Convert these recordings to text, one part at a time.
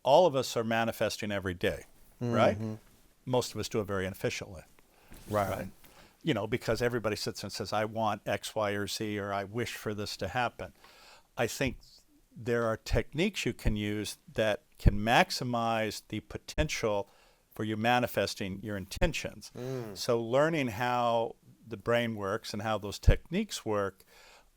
all of us are manifesting every day, right? Most of us do it very inefficiently. Right. You know, because everybody sits and says, I want X, Y, or Z, or I wish for this to happen. I think there are techniques you can use that can maximize the potential for you manifesting your intentions. So learning how the brain works and how those techniques work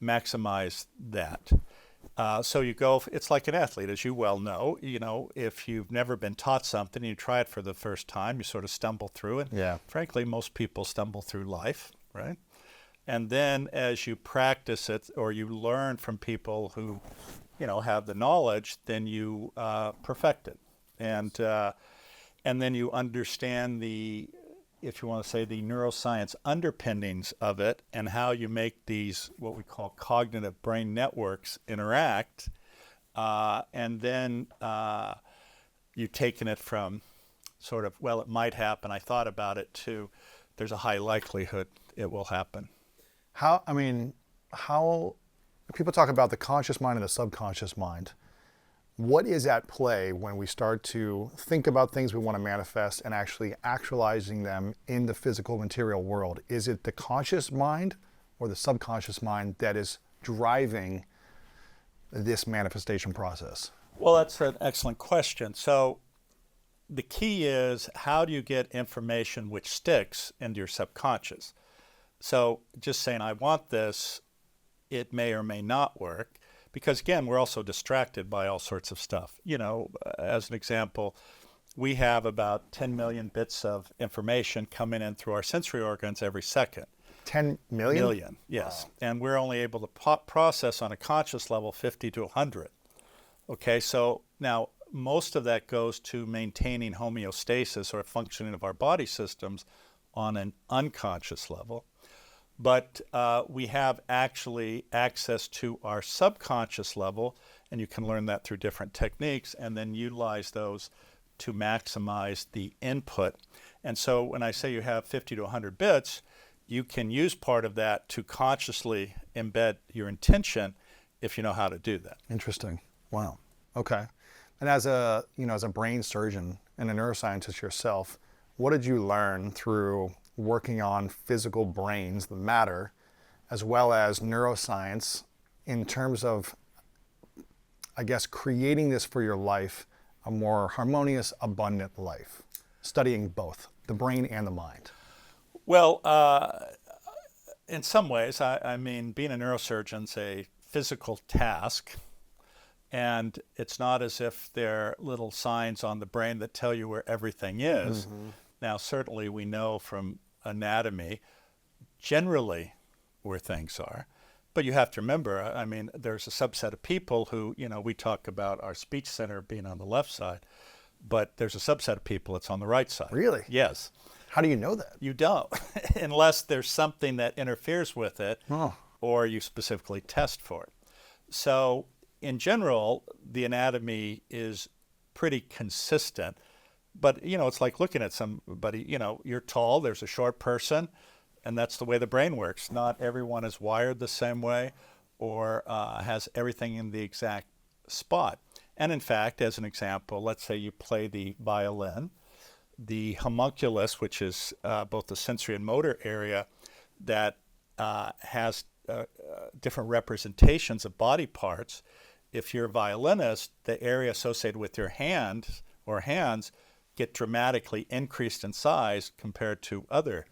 maximize that. So you go, it's like an athlete, as you well know, you know, if you've never been taught something, you try it for the first time, you sort of stumble through it. Yeah. Frankly, most people stumble through life, right? And then as you practice it or you learn from people who, you know, have the knowledge, then you perfect it. And then you understand the, if you want to say, the neuroscience underpinnings of it and how you make these, what we call cognitive brain networks, interact. And then you've taken it from sort of, well, it might happen, I thought about it, to there's a high likelihood it will happen. How people talk about the conscious mind and the subconscious mind. What is at play when we start to think about things we want to manifest and actually actualizing them in the physical material world? Is it the conscious mind or the subconscious mind that is driving this manifestation process? Well, that's an excellent question. So the key is, how do you get information which sticks into your subconscious? So just saying, I want this, it may or may not work. Because again, we're also distracted by all sorts of stuff. You know, as an example, we have about 10 million bits of information coming in through our sensory organs every second. 10 million? Million, yes. Wow. And we're only able to process on a conscious level 50 to 100. Okay, so now most of that goes to maintaining homeostasis or functioning of our body systems on an unconscious level. But we have actually access to our subconscious level, and you can learn that through different techniques and then utilize those to maximize the input. And so when I say you have 50 to 100 bits, you can use part of that to consciously embed your intention if you know how to do that. Interesting. Wow. Okay. And as a brain surgeon and a neuroscientist yourself, what did you learn through working on physical brains, the matter, as well as neuroscience in terms of, I guess, creating this for your life, a more harmonious, abundant life, studying both the brain and the mind? Well, in some ways, I mean, being a neurosurgeon's a physical task, and it's not as if there are little signs on the brain that tell you where everything is. Now, certainly we know from anatomy generally where things are, but you have to remember, I mean, there's a subset of people who, you know, we talk about our speech center being on the left side, but there's a subset of people that's on the right side. Really? Yes. How do you know that? You don't, unless there's something that interferes with it, or you specifically test for it. So in general, the anatomy is pretty consistent. But, you know, it's like looking at somebody, you know, you're tall, there's a short person, and that's the way the brain works. Not everyone is wired the same way or has everything in the exact spot. And in fact, as an example, let's say you play the violin, the homunculus, which is both the sensory and motor area that has different representations of body parts. If you're a violinist, the area associated with your hand or hands get dramatically increased in size compared to other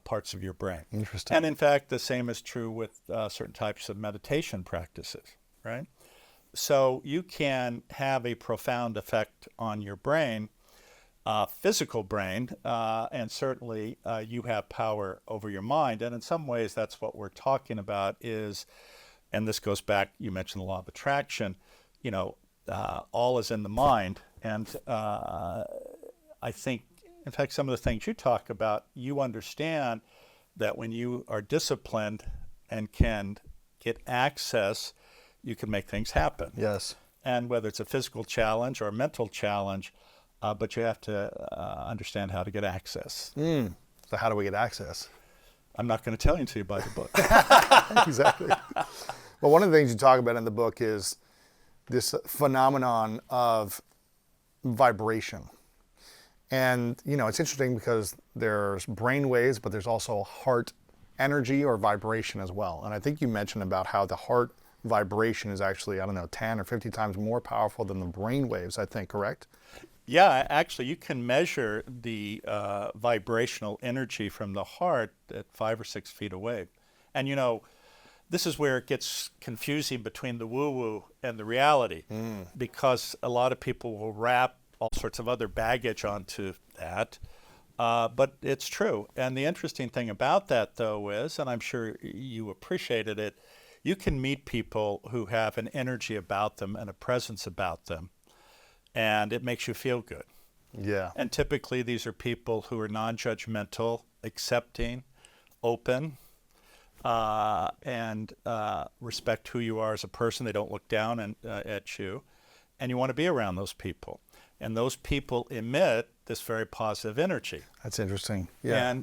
parts of your brain. Interesting. And in fact, the same is true with certain types of meditation practices, right? So you can have a profound effect on your brain, physical brain, and certainly you have power over your mind. And in some ways, that's what we're talking about is, and this goes back, you mentioned the law of attraction, you know, all is in the mind. And I think, in fact, some of the things you talk about, you understand that when you are disciplined and can get access, you can make things happen. Yes. And whether it's a physical challenge or a mental challenge, but you have to understand how to get access. So how do we get access? I'm not going to tell you until you buy the book. Exactly. Well, one of the things you talk about in the book is this phenomenon of vibration. And, it's interesting because there's brain waves, but there's also heart energy or vibration as well. And I think you mentioned about how the heart vibration is actually, 10 or 50 times more powerful than the brain waves, I think, correct? Yeah, actually, you can measure the vibrational energy from the heart at 5 or 6 feet away. And, this is where it gets confusing between the woo-woo and the reality, because a lot of people will wrap all sorts of other baggage onto that. But it's true. And the interesting thing about that, though, is, and I'm sure you appreciated it, you can meet people who have an energy about them and a presence about them, and it makes you feel good. Yeah. And typically these are people who are non-judgmental, accepting, open, and respect who you are as a person. They don't look down at you. And you want to be around those people. And those people emit this very positive energy. That's interesting. Yeah.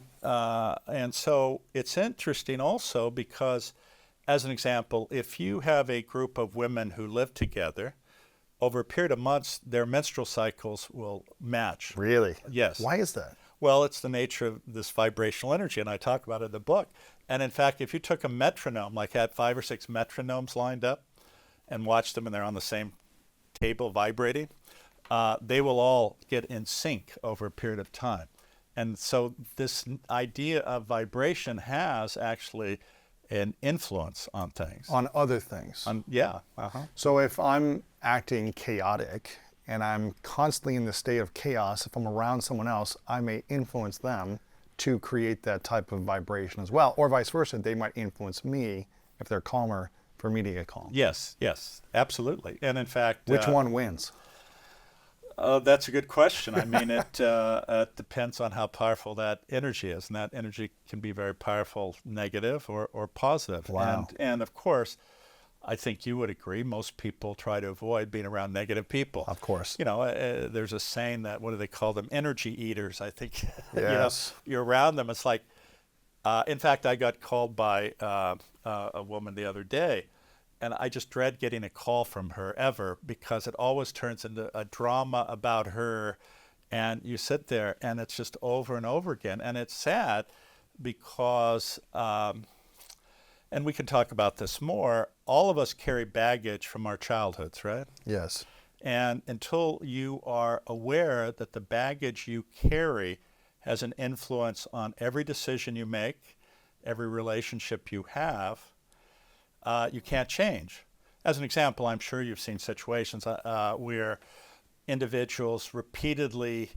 And so it's interesting also because, as an example, if you have a group of women who live together, over a period of months, their menstrual cycles will match. Really? Yes. Why is that? Well, it's the nature of this vibrational energy, and I talk about it in the book. And in fact, if you took a metronome, like had 5 or 6 metronomes lined up and watched them and they're on the same table vibrating, they will all get in sync over a period of time. And so this idea of vibration has actually an influence on things. On other things. Yeah. Uh-huh. So if I'm acting chaotic and I'm constantly in the state of chaos, if I'm around someone else, I may influence them to create that type of vibration as well. Or vice versa, they might influence me if they're calmer for me to get calm. Yes, absolutely. And in fact... Which one wins? That's a good question. I mean, it depends on how powerful that energy is. And that energy can be very powerful, negative or positive. Wow. And of course, I think you would agree, most people try to avoid being around negative people. Of course. There's a saying that, what do they call them? Energy eaters, I think. Yes. You're around them. It's like, in fact, I got called by a woman the other day. And I just dread getting a call from her ever, because it always turns into a drama about her. And you sit there and it's just over and over again. And it's sad because, and we can talk about this more, all of us carry baggage from our childhoods, right? Yes. And until you are aware that the baggage you carry has an influence on every decision you make, every relationship you have, you can't change. As an example, I'm sure you've seen situations where individuals repeatedly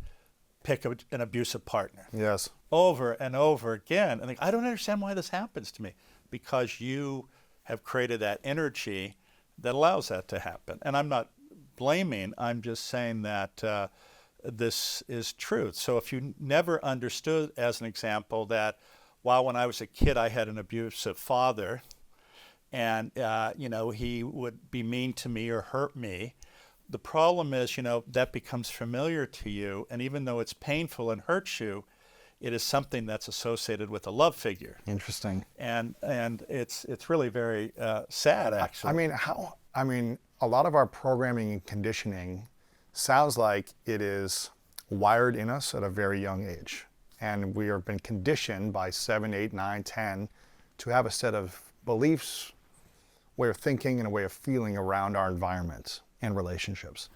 pick an abusive partner. Yes. Over and over again. And I don't understand why this happens to me. Because you have created that energy that allows that to happen. And I'm not blaming, I'm just saying that this is truth. So if you never understood, as an example, that while when I was a kid I had an abusive father, and he would be mean to me or hurt me, the problem is, that becomes familiar to you, and even though it's painful and hurts you, it is something that's associated with a love figure. Interesting. And it's really very sad, actually. I mean, a lot of our programming and conditioning sounds like it is wired in us at a very young age. And we have been conditioned by 7, 8, 9, 10 to have a set of beliefs, way of thinking, and a way of feeling around our environment and relationships.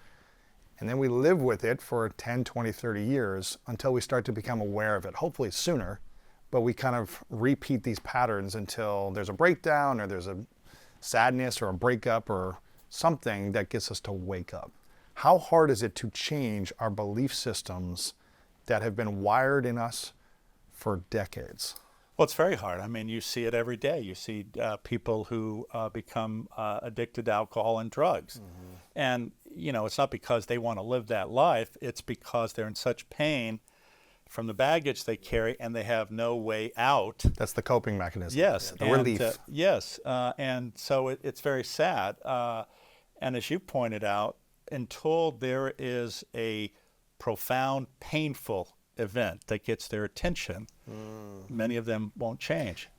And then we live with it for 10, 20, 30 years until we start to become aware of it, hopefully sooner, but we kind of repeat these patterns until there's a breakdown or there's a sadness or a breakup or something that gets us to wake up. How hard is it to change our belief systems that have been wired in us for decades? Well, it's very hard. I mean, you see it every day. You see people who become addicted to alcohol and drugs. Mm-hmm. And, it's not because they want to live that life. It's because they're in such pain from the baggage they carry and they have no way out. That's the coping mechanism. Yes. The relief. Yes. And so it's very sad. And as you pointed out, until there is a profound, painful event that gets their attention, many of them won't change.